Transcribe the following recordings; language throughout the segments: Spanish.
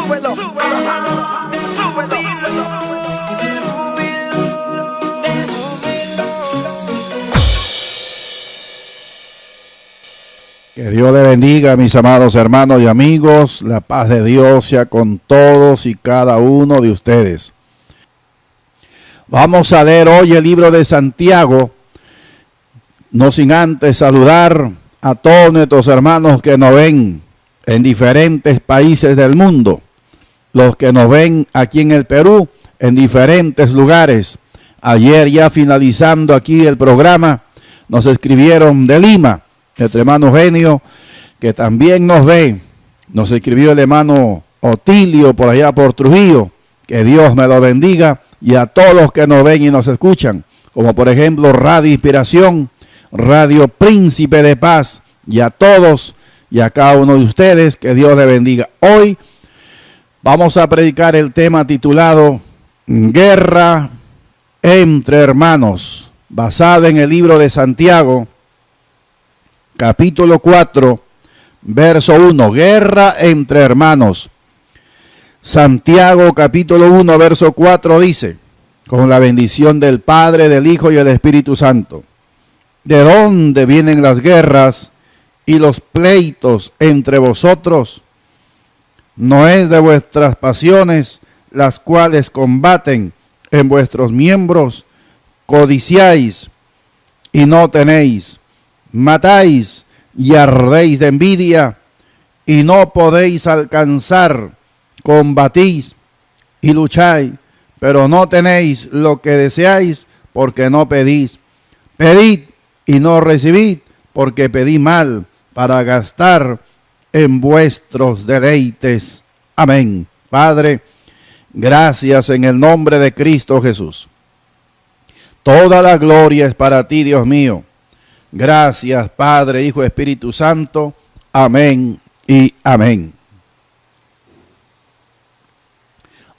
súbelo, súbelo. Que Dios le bendiga, mis amados hermanos y amigos. La paz de Dios sea con todos y cada uno de ustedes. Vamos a leer hoy el libro de Santiago, no sin antes saludar a todos nuestros hermanos que nos ven en diferentes países del mundo, los que nos ven aquí en el Perú, en diferentes lugares. Ayer, ya finalizando aquí el programa, nos escribieron de Lima, nuestro hermano Eugenio, que también nos ve. Nos escribió el hermano Otilio por allá por Trujillo. Que Dios me lo bendiga, y a todos los que nos ven y nos escuchan, como por ejemplo Radio Inspiración, Radio Príncipe de Paz, y a todos y a cada uno de ustedes, que Dios le bendiga. Hoy vamos a predicar el tema titulado Guerra entre hermanos, basado en el libro de Santiago, capítulo 4, verso 1, guerra entre hermanos. Santiago capítulo 1, verso 4 dice, con la bendición del Padre, del Hijo y del Espíritu Santo. ¿De dónde vienen las guerras y los pleitos entre vosotros? ¿No es de vuestras pasiones las cuales combaten en vuestros miembros? Codiciáis y no tenéis, matáis y ardéis de envidia y no podéis alcanzar, combatís y lucháis, pero no tenéis lo que deseáis porque no pedís. Pedid y no recibid, porque pedí mal para gastar en vuestros deleites. Amén. Padre, gracias en el nombre de Cristo Jesús. Toda la gloria es para ti, Dios mío. Gracias, Padre, Hijo, Espíritu Santo. Amén y amén.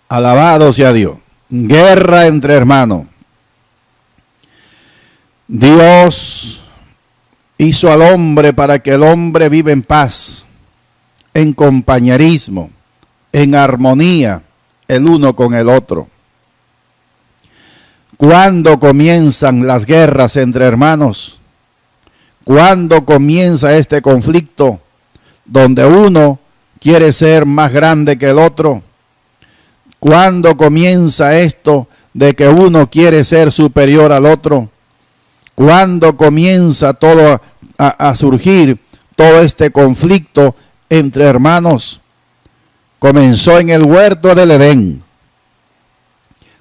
Alabado sea Dios. Guerra entre hermanos. Dios hizo al hombre para que el hombre viva en paz, en compañerismo, en armonía, el uno con el otro. ¿Cuándo comienzan las guerras entre hermanos? ¿Cuándo comienza este conflicto donde uno quiere ser más grande que el otro? ¿Cuándo comienza esto de que uno quiere ser superior al otro? ¿Cuándo comienza todo a surgir todo este conflicto entre hermanos? Comenzó en el huerto del Edén,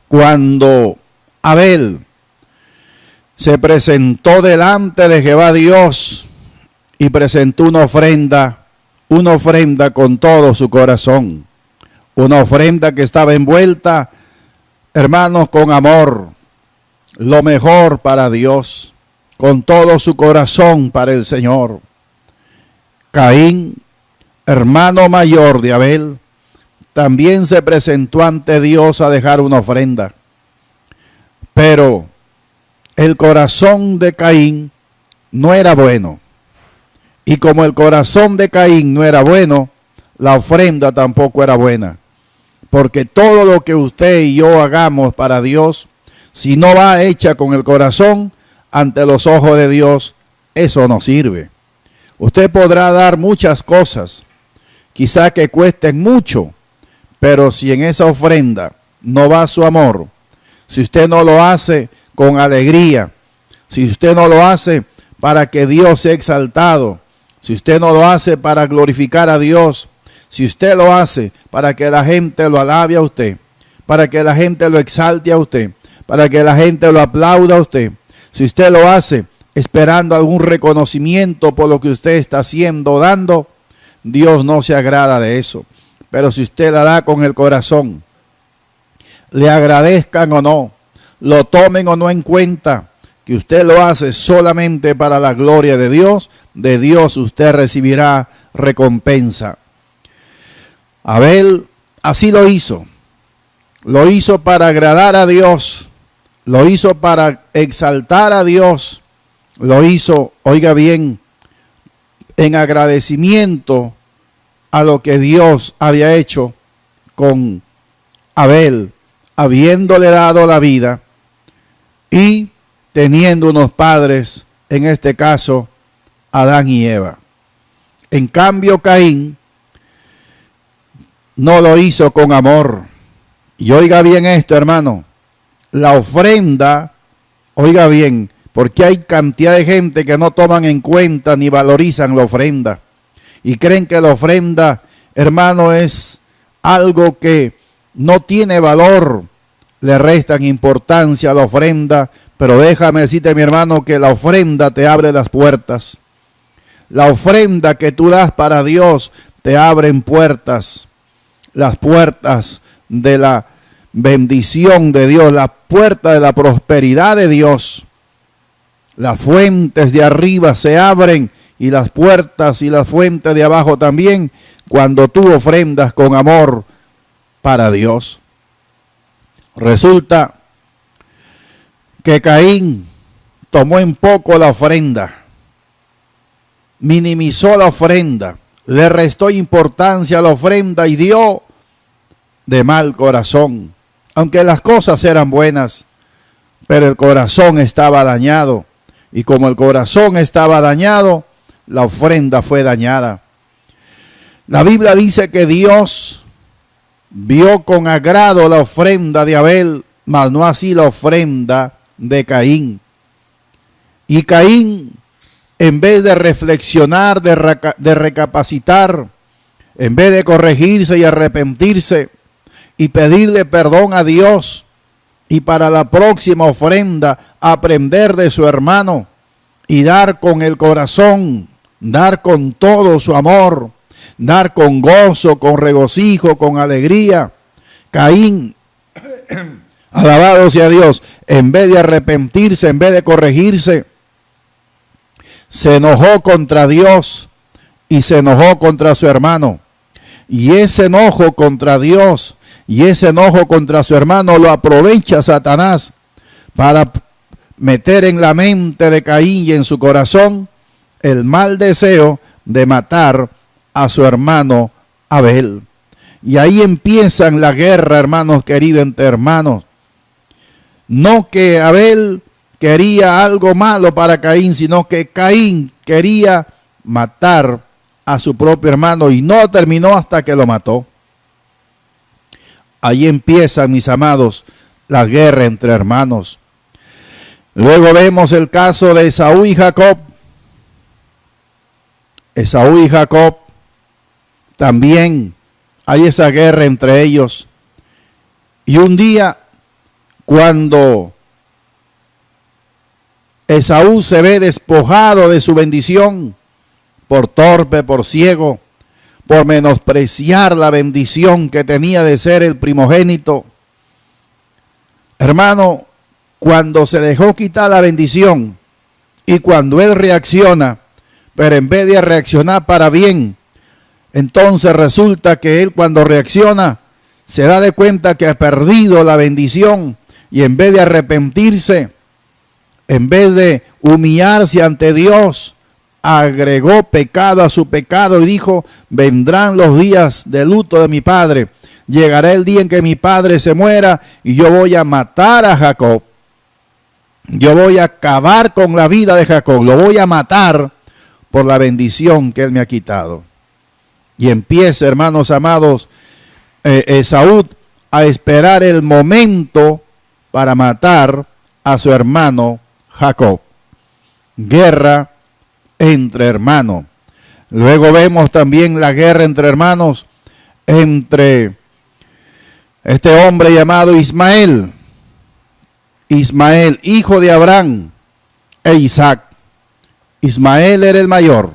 cuando Abel se presentó delante de Jehová Dios y presentó una ofrenda con todo su corazón. Una ofrenda que estaba envuelta, hermanos, con amor, lo mejor para Dios, con todo su corazón para el Señor. Caín, hermano mayor de Abel, también se presentó ante Dios a dejar una ofrenda. Pero el corazón de Caín no era bueno. Y como el corazón de Caín no era bueno, la ofrenda tampoco era buena. Porque todo lo que usted y yo hagamos para Dios, si no va hecha con el corazón, ante los ojos de Dios, eso no sirve. Usted podrá dar muchas cosas, quizá que cuesten mucho, pero si en esa ofrenda no va su amor, si usted no lo hace con alegría, si usted no lo hace para que Dios sea exaltado, si usted no lo hace para glorificar a Dios, si usted lo hace para que la gente lo alabe a usted, para que la gente lo exalte a usted, para que la gente lo aplauda a usted, si usted lo hace esperando algún reconocimiento por lo que usted está haciendo o dando, Dios no se agrada de eso. Pero si usted la da con el corazón, le agradezcan o no, lo tomen o no en cuenta, que usted lo hace solamente para la gloria de Dios usted recibirá recompensa. Abel así lo hizo para agradar a Dios, lo hizo para exaltar a Dios, lo hizo, oiga bien, en agradecimiento a lo que Dios había hecho con Abel, habiéndole dado la vida y teniendo unos padres, en este caso, Adán y Eva. En cambio, Caín no lo hizo con amor. Y oiga bien esto, hermano. La ofrenda, oiga bien, porque hay cantidad de gente que no toman en cuenta ni valorizan la ofrenda. Y creen que la ofrenda, hermano, es algo que no tiene valor. Le restan importancia a la ofrenda, pero déjame decirte, mi hermano, que la ofrenda te abre las puertas. La ofrenda que tú das para Dios te abren puertas. Las puertas de la bendición de Dios, la puerta de la prosperidad de Dios. Las fuentes de arriba se abren y las puertas y las fuentes de abajo también cuando tú ofrendas con amor para Dios. Resulta que Caín tomó en poco la ofrenda, minimizó la ofrenda, le restó importancia a la ofrenda y dio de mal corazón. Aunque las cosas eran buenas, pero el corazón estaba dañado. Y como el corazón estaba dañado, la ofrenda fue dañada. La Biblia dice que Dios vio con agrado la ofrenda de Abel, mas no así la ofrenda de Caín. Y Caín, en vez de reflexionar, de recapacitar, en vez de corregirse y arrepentirse y pedirle perdón a Dios, y para la próxima ofrenda aprender de su hermano y dar con el corazón, dar con todo su amor, dar con gozo, con regocijo, con alegría. Caín, alabado sea Dios, en vez de arrepentirse, en vez de corregirse, se enojó contra Dios y se enojó contra su hermano. Y ese enojo contra Dios y ese enojo contra su hermano lo aprovecha Satanás para meter en la mente de Caín y en su corazón el mal deseo de matar a su hermano Abel. Y ahí empiezan la guerra, hermanos queridos, entre hermanos. No que Abel quería algo malo para Caín, sino que Caín quería matar a su propio hermano y no terminó hasta que lo mató. Ahí empieza, mis amados, la guerra entre hermanos. Luego vemos el caso de Esaú y Jacob. Esaú y Jacob, también hay esa guerra entre ellos. Y un día, cuando Esaú se ve despojado de su bendición, por torpe, por ciego, por menospreciar la bendición que tenía de ser el primogénito. Hermano, cuando se dejó quitar la bendición y cuando él reacciona, pero en vez de reaccionar para bien, entonces resulta que él cuando reacciona se da de cuenta que ha perdido la bendición y en vez de arrepentirse, en vez de humillarse ante Dios, agregó pecado a su pecado y dijo: vendrán los días de luto de mi padre, llegará el día en que mi padre se muera y yo voy a matar a Jacob, yo voy a acabar con la vida de Jacob, lo voy a matar por la bendición que él me ha quitado. Y empieza, hermanos amados, Esaú a esperar el momento para matar a su hermano Jacob. Guerra entre hermanos. Luego vemos también la guerra entre hermanos entre este hombre llamado Ismael, hijo de Abraham, e Isaac. Ismael era el mayor,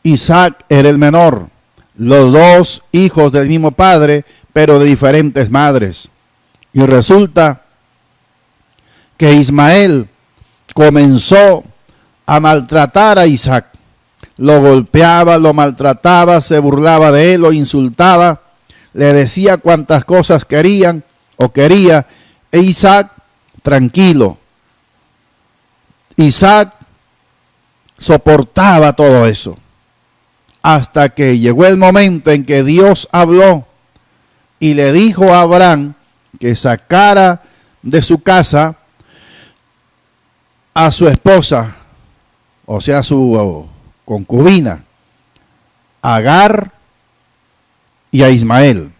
Isaac era el menor, los dos hijos del mismo padre, pero de diferentes madres. Y resulta que Ismael comenzó a maltratar a Isaac. Lo golpeaba, lo maltrataba, se burlaba de él, lo insultaba, le decía cuantas cosas quería, e Isaac tranquilo. Isaac soportaba todo eso, hasta que llegó el momento en que Dios habló y le dijo a Abraham que sacara de su casa a su esposa, o sea, su concubina, Agar y a Ismael.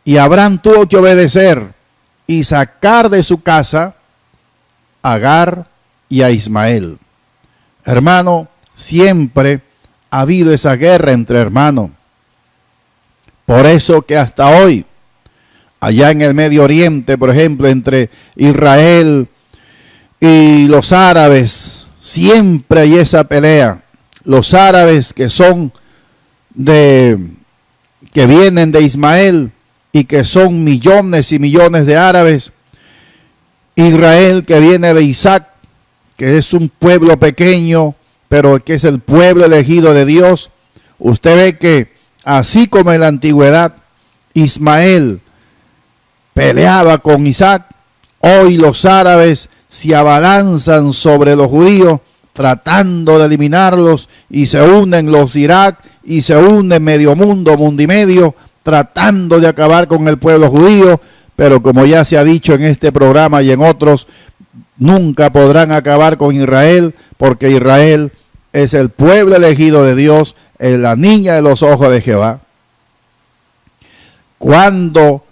Y Abraham tuvo que obedecer y sacar de su casa a Agar y a Ismael. Hermano, siempre ha habido esa guerra entre hermanos. Por eso que hasta hoy, allá en el Medio Oriente, por ejemplo, entre Israel y los árabes, siempre hay esa pelea. Los árabes que vienen de Ismael y que son millones y millones de árabes. Israel que viene de Isaac, que es un pueblo pequeño, pero que es el pueblo elegido de Dios. Usted ve que así como en la antigüedad Ismael peleaba con Isaac, hoy los árabes se abalanzan sobre los judíos tratando de eliminarlos, y se unen los Irak y se unen medio mundo, mundo y medio, tratando de acabar con el pueblo judío. Pero como ya se ha dicho en este programa y en otros, nunca podrán acabar con Israel, porque Israel es el pueblo elegido de Dios, es la niña de los ojos de Jehová. ¿Cuándo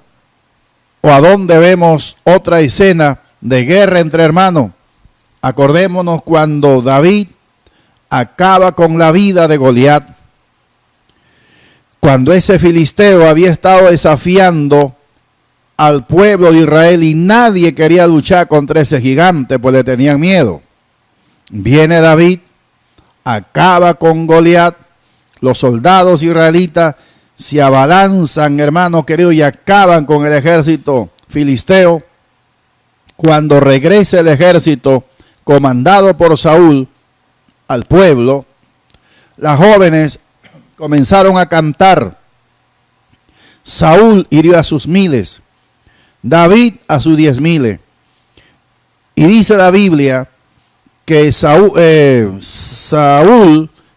o a dónde vemos otra escena de guerra entre hermanos? Acordémonos cuando David acaba con la vida de Goliat. Cuando ese filisteo había estado desafiando al pueblo de Israel y nadie quería luchar contra ese gigante, pues le tenían miedo. Viene David, acaba con Goliat, los soldados israelitas se abalanzan, hermanos queridos, y acaban con el ejército filisteo. Cuando regresa el ejército comandado por Saúl al pueblo, las jóvenes comenzaron a cantar: Saúl hirió a sus miles, David a sus 10,000. Y dice la Biblia que Saúl,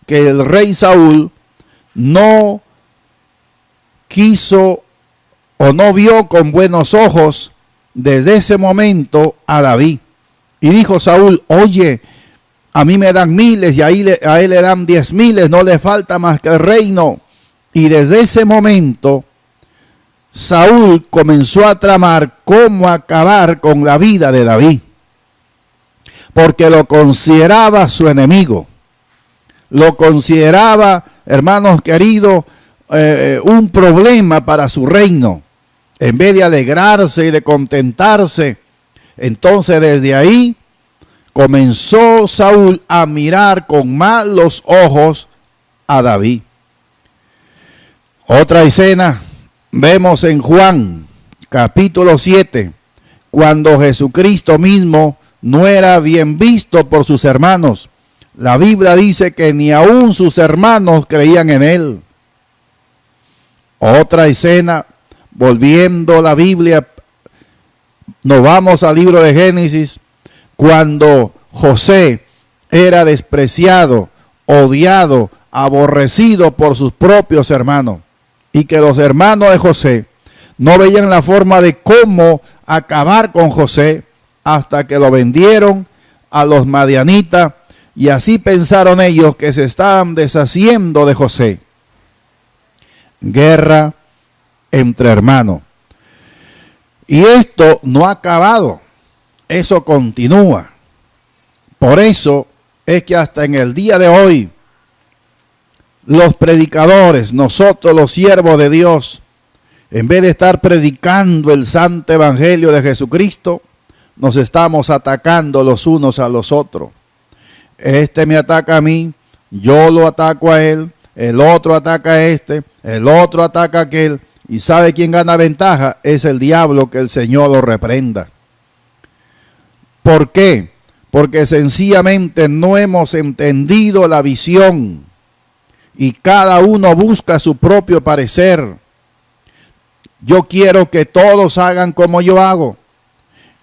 que el rey Saúl no quiso o no vio con buenos ojos desde ese momento a David. Y dijo Saúl: oye, a mí me dan miles y a él le dan 10,000, no le falta más que el reino. Y desde ese momento Saúl comenzó a tramar cómo acabar con la vida de David, porque lo consideraba su enemigo, lo consideraba, hermanos queridos, un problema para su reino. En vez de alegrarse y de contentarse, entonces desde ahí comenzó Saúl a mirar con malos ojos a David. Otra escena vemos en Juan capítulo 7, cuando Jesucristo mismo no era bien visto por sus hermanos. La Biblia dice que ni aún sus hermanos creían en él. Otra escena, volviendo la Biblia, nos vamos al libro de Génesis, cuando José era despreciado, odiado, aborrecido por sus propios hermanos, y que los hermanos de José no veían la forma de cómo acabar con José hasta que lo vendieron a los madianitas, y así pensaron ellos que se estaban deshaciendo de José. Guerra entre hermanos. Y esto no ha acabado, eso continúa. Por eso es que hasta en el día de hoy, los predicadores, nosotros los siervos de Dios, en vez de estar predicando el santo evangelio de Jesucristo, nos estamos atacando los unos a los otros. Este me ataca a mí, yo lo ataco a él, el otro ataca a este, el otro ataca a aquel. ¿Y sabe quién gana ventaja? Es el diablo, que el Señor lo reprenda. ¿Por qué? Porque sencillamente no hemos entendido la visión y cada uno busca su propio parecer. Yo quiero que todos hagan como yo hago.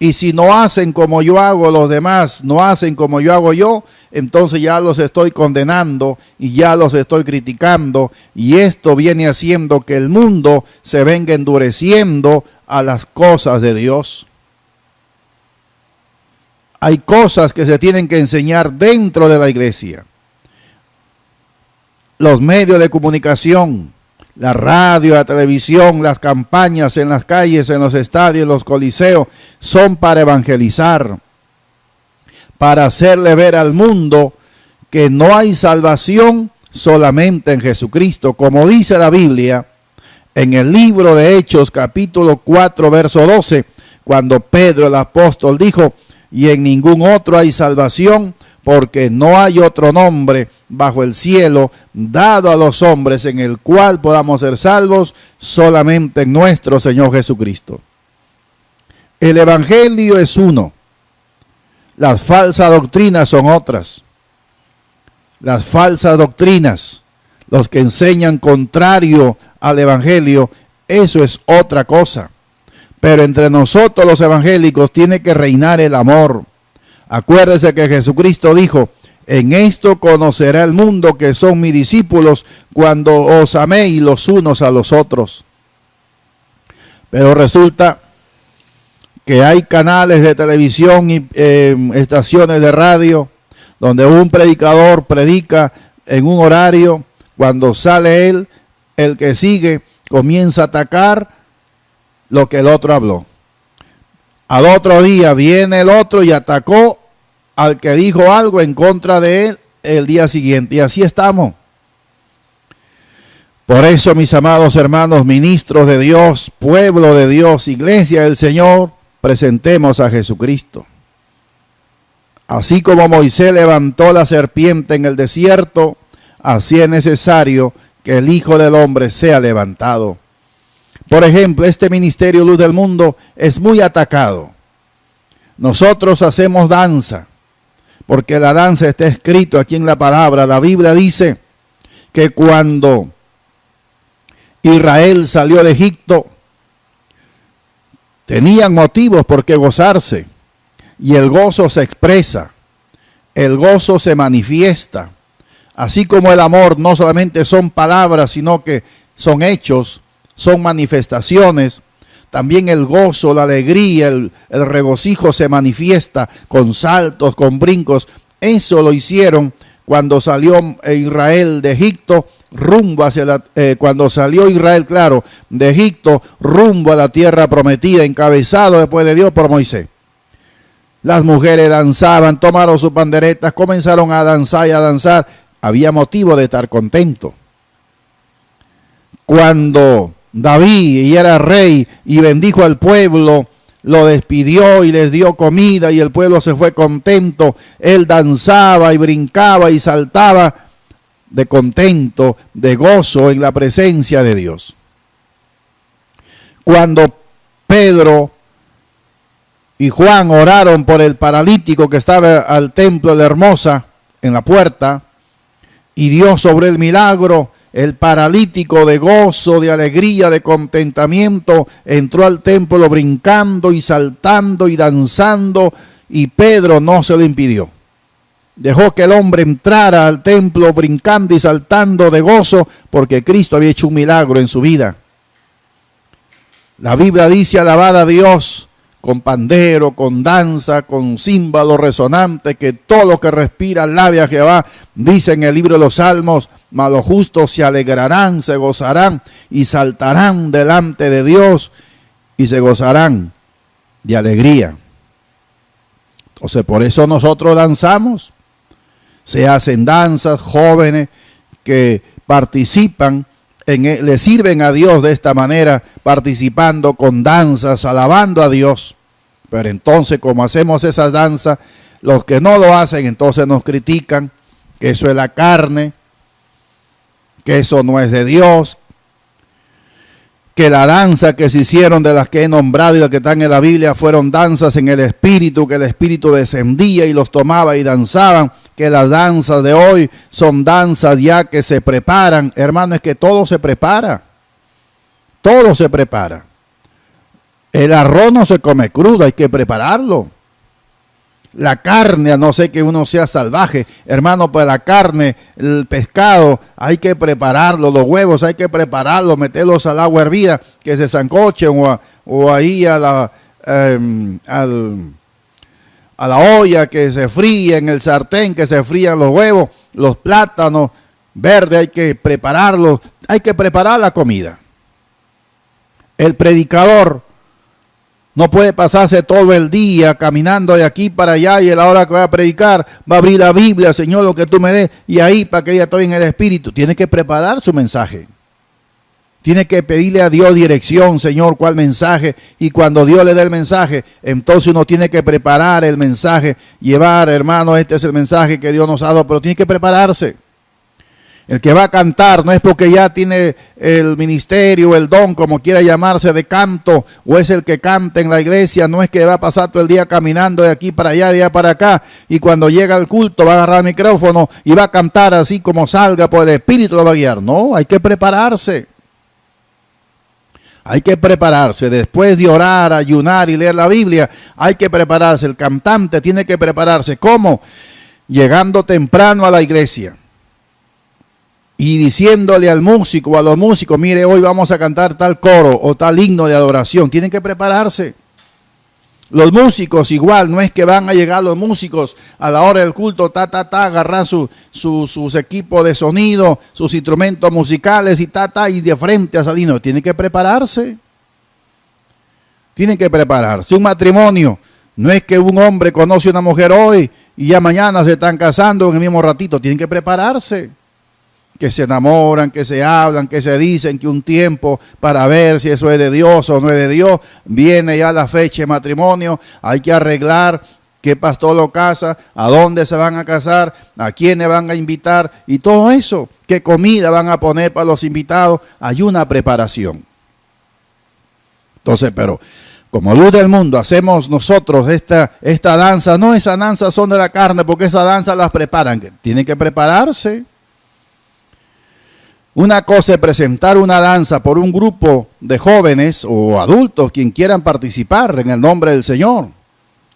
Y si no hacen como yo hago, los demás no hacen como yo hago yo, entonces ya los estoy condenando y ya los estoy criticando. Y esto viene haciendo que el mundo se venga endureciendo a las cosas de Dios. Hay cosas que se tienen que enseñar dentro de la iglesia. Los medios de comunicación, la radio, la televisión, las campañas en las calles, en los estadios, en los coliseos, son para evangelizar, para hacerle ver al mundo que no hay salvación solamente en Jesucristo. Como dice la Biblia en el libro de Hechos, capítulo 4, verso 12, cuando Pedro el apóstol dijo: y en ningún otro hay salvación, porque no hay otro nombre bajo el cielo dado a los hombres en el cual podamos ser salvos, solamente en nuestro Señor Jesucristo. El evangelio es uno, las falsas doctrinas son otras. Las falsas doctrinas, los que enseñan contrario al evangelio, eso es otra cosa. Pero entre nosotros los evangélicos tiene que reinar el amor. Acuérdese que Jesucristo dijo: en esto conocerá el mundo que son mis discípulos, cuando os améis los unos a los otros. Pero resulta que hay canales de televisión y estaciones de radio donde un predicador predica en un horario. Cuando sale él, el que sigue comienza a atacar lo que el otro habló. Al otro día viene el otro y atacó al que dijo algo en contra de él el día siguiente. Y así estamos. Por eso, mis amados hermanos, ministros de Dios, pueblo de Dios, iglesia del Señor, presentemos a Jesucristo. Así como Moisés levantó la serpiente en el desierto, así es necesario que el Hijo del Hombre sea levantado. Por ejemplo, este ministerio Luz del Mundo es muy atacado. Nosotros hacemos danza, porque la danza está escrito aquí en la palabra. La Biblia dice que cuando Israel salió de Egipto, tenían motivos por qué gozarse. Y el gozo se expresa, el gozo se manifiesta. Así como el amor no solamente son palabras, sino que son hechos, son manifestaciones. También el gozo, la alegría, el regocijo se manifiesta con saltos, con brincos. Eso lo hicieron cuando salió Israel de Egipto rumbo hacia cuando salió Israel, claro, de Egipto rumbo a la tierra prometida, encabezado después de Dios por Moisés. Las mujeres danzaban, tomaron sus panderetas, comenzaron a danzar y a danzar. Había motivo de estar contento. Cuando David y era rey y bendijo al pueblo, lo despidió y les dio comida y el pueblo se fue contento. Él danzaba y brincaba y saltaba de contento, de gozo en la presencia de Dios. Cuando Pedro y Juan oraron por el paralítico que estaba al templo de Hermosa en la puerta, y Dios sobre el milagro, el paralítico de gozo, de alegría, de contentamiento, entró al templo brincando y saltando y danzando, y Pedro no se lo impidió. Dejó que el hombre entrara al templo brincando y saltando de gozo, porque Cristo había hecho un milagro en su vida. La Biblia dice: alabad a Dios con pandero, con danza, con címbalo resonante, que todo lo que respira alabe a Jehová. Dice en el libro de los Salmos: mas los justos se alegrarán, se gozarán y saltarán delante de Dios y se gozarán de alegría. Entonces, por eso nosotros danzamos. Se hacen danzas, jóvenes que participan, le sirven a Dios de esta manera, participando con danzas, alabando a Dios. Pero entonces, como hacemos esas danzas, los que no lo hacen, entonces nos critican que eso es la carne, que eso no es de Dios, que la danza que se hicieron de las que he nombrado y las que están en la Biblia fueron danzas en el Espíritu, que el Espíritu descendía y los tomaba y danzaban, que las danzas de hoy son danzas ya que se preparan. Hermano, es que todo se prepara, todo se prepara. El arroz no se come crudo, hay que prepararlo. La carne, a no ser que uno sea salvaje, hermano, pues la carne, el pescado, hay que prepararlo. Los huevos hay que prepararlos, meterlos al agua hervida, que se sancochen o ahí a la olla, que se fríe en el sartén, que se frían los huevos. Los plátanos verdes hay que prepararlos, hay que preparar la comida. El predicador no puede pasarse todo el día caminando de aquí para allá y a la hora que va a predicar va a abrir la Biblia, Señor, lo que tú me des, y ahí para que ya estoy en el Espíritu. Tiene que preparar su mensaje. Tiene que pedirle a Dios dirección, Señor, cuál mensaje. Y cuando Dios le dé el mensaje, entonces uno tiene que preparar el mensaje. Llevar, hermano, este es el mensaje que Dios nos ha dado, pero tiene que prepararse. El que va a cantar no es porque ya tiene el ministerio, el don, como quiera llamarse, de canto, o es el que canta en la iglesia. No es que va a pasar todo el día caminando de aquí para allá, de allá para acá, y cuando llega al culto va a agarrar el micrófono y va a cantar así como salga, pues el Espíritu lo va a guiar. No, hay que prepararse. Hay que prepararse. Después de orar, ayunar y leer la Biblia, hay que prepararse. El cantante tiene que prepararse. ¿Cómo? Llegando temprano a la iglesia y diciéndole al músico o a los músicos, mire, hoy vamos a cantar tal coro o tal himno de adoración. Tienen que prepararse. Los músicos igual, no es que van a llegar los músicos a la hora del culto, agarrar sus equipos de sonido, sus instrumentos musicales y de frente a salir. No, tienen que prepararse. Tienen que prepararse. Un matrimonio, no es que un hombre conoce a una mujer hoy y ya mañana se están casando en el mismo ratito. Tienen que prepararse. Que se enamoran, que se hablan, que se dicen que un tiempo para ver si eso es de Dios o no es de Dios. Viene ya la fecha de matrimonio, hay que arreglar qué pastor lo casa, a dónde se van a casar, a quiénes van a invitar y todo eso. Qué comida van a poner para los invitados. Hay una preparación. Entonces, pero como luz del mundo hacemos nosotros esta danza. No, esas danzas son de la carne porque esas danzas las preparan. Tienen que prepararse. Una cosa es presentar una danza por un grupo de jóvenes o adultos, quien quieran participar en el nombre del Señor.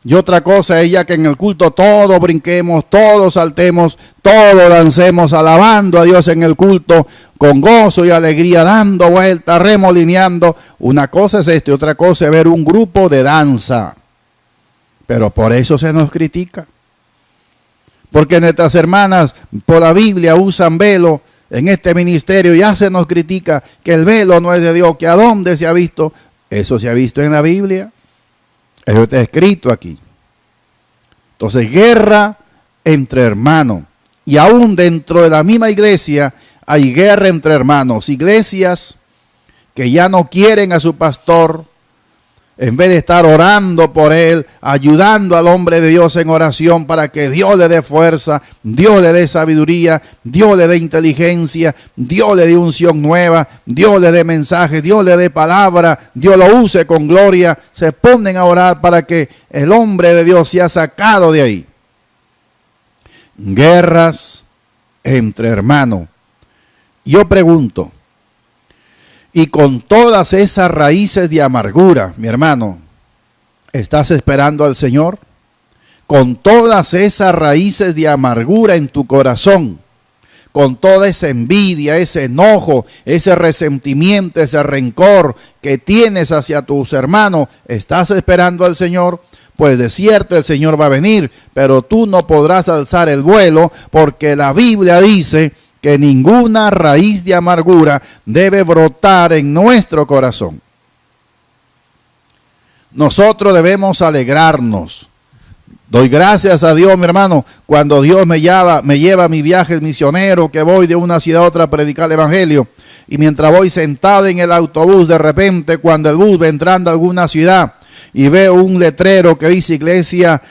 Y otra cosa es ya que en el culto todos brinquemos, todos saltemos, todos dancemos, alabando a Dios en el culto, con gozo y alegría, dando vueltas, remolineando. Una cosa es esto y otra cosa es ver un grupo de danza. Pero por eso se nos critica. Porque nuestras hermanas por la Biblia usan velo. En este ministerio ya se nos critica que el velo no es de Dios, que a dónde se ha visto. Eso se ha visto en la Biblia. Eso está escrito aquí. Entonces, guerra entre hermanos. Y aún dentro de la misma iglesia hay guerra entre hermanos. Iglesias que ya no quieren a su pastor. En vez de estar orando por él, ayudando al hombre de Dios en oración para que Dios le dé fuerza, Dios le dé sabiduría, Dios le dé inteligencia, Dios le dé unción nueva, Dios le dé mensaje, Dios le dé palabra, Dios lo use con gloria, se ponen a orar para que el hombre de Dios sea sacado de ahí. Guerras entre hermanos. Yo pregunto, y con todas esas raíces de amargura, mi hermano, ¿estás esperando al Señor? Con todas esas raíces de amargura en tu corazón, con toda esa envidia, ese enojo, ese resentimiento, ese rencor que tienes hacia tus hermanos, ¿estás esperando al Señor? Pues de cierto el Señor va a venir, pero tú no podrás alzar el vuelo porque la Biblia dice que ninguna raíz de amargura debe brotar en nuestro corazón. Nosotros debemos alegrarnos. Doy gracias a Dios, mi hermano, cuando Dios me lleva a mi viaje misionero, que voy de una ciudad a otra a predicar el evangelio. Y mientras voy sentado en el autobús, de repente, cuando el bus va entrando a alguna ciudad y veo un letrero que dice iglesia,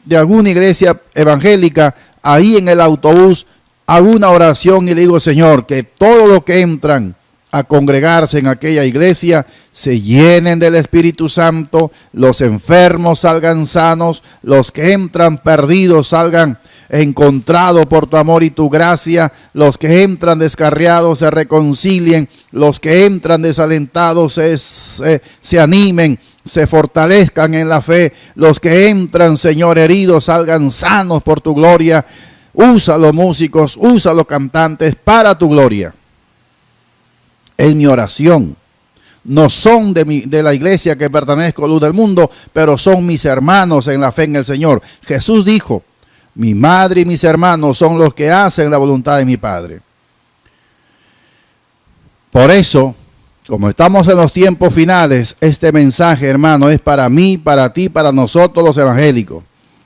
de alguna iglesia evangélica, ahí en el autobús, hago una oración y le digo, Señor, que todos los que entran a congregarse en aquella iglesia se llenen del Espíritu Santo, los enfermos salgan sanos, los que entran perdidos salgan encontrados por tu amor y tu gracia, los que entran descarriados se reconcilien, los que entran desalentados se animen se fortalezcan en la fe. Los que entran, Señor, heridos, salgan sanos por tu gloria. Usa los músicos, usa los cantantes para tu gloria. Es mi oración. No son de la iglesia que pertenezco, Luz del Mundo, pero son mis hermanos en la fe en el Señor. Jesús dijo, mi madre y mis hermanos son los que hacen la voluntad de mi Padre. Por eso, como estamos en los tiempos finales, este mensaje, hermano, es para mí, para ti, para nosotros los evangélicos.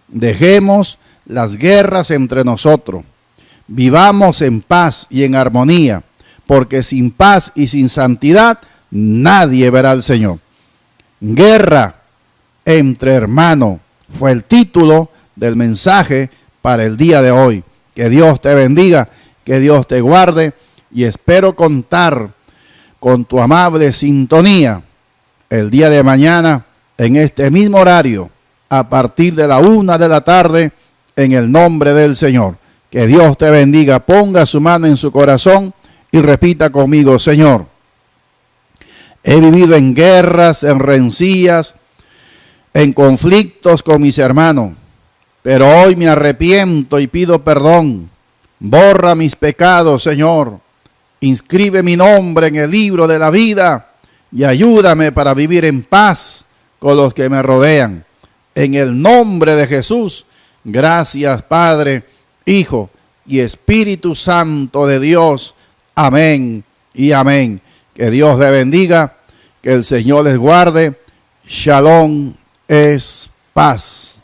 Dejemos las guerras entre nosotros. Vivamos en paz y en armonía, porque sin paz y sin santidad nadie verá al Señor. Guerra entre hermanos fue el título del mensaje para el día de hoy. Que Dios te bendiga, que Dios te guarde y espero contar con tu amable sintonía el día de mañana en este mismo horario a partir de la 1 de la tarde en el nombre del Señor. Que Dios te bendiga, ponga su mano en su corazón y repita conmigo: Señor, he vivido en guerras, en rencillas, en conflictos con mis hermanos, pero hoy me arrepiento y pido perdón. Borra mis pecados, Señor. Inscribe mi nombre en el libro de la vida y ayúdame para vivir en paz con los que me rodean. En el nombre de Jesús, gracias Padre, Hijo y Espíritu Santo de Dios. Amén y amén. Que Dios les bendiga, que el Señor les guarde. Shalom es paz.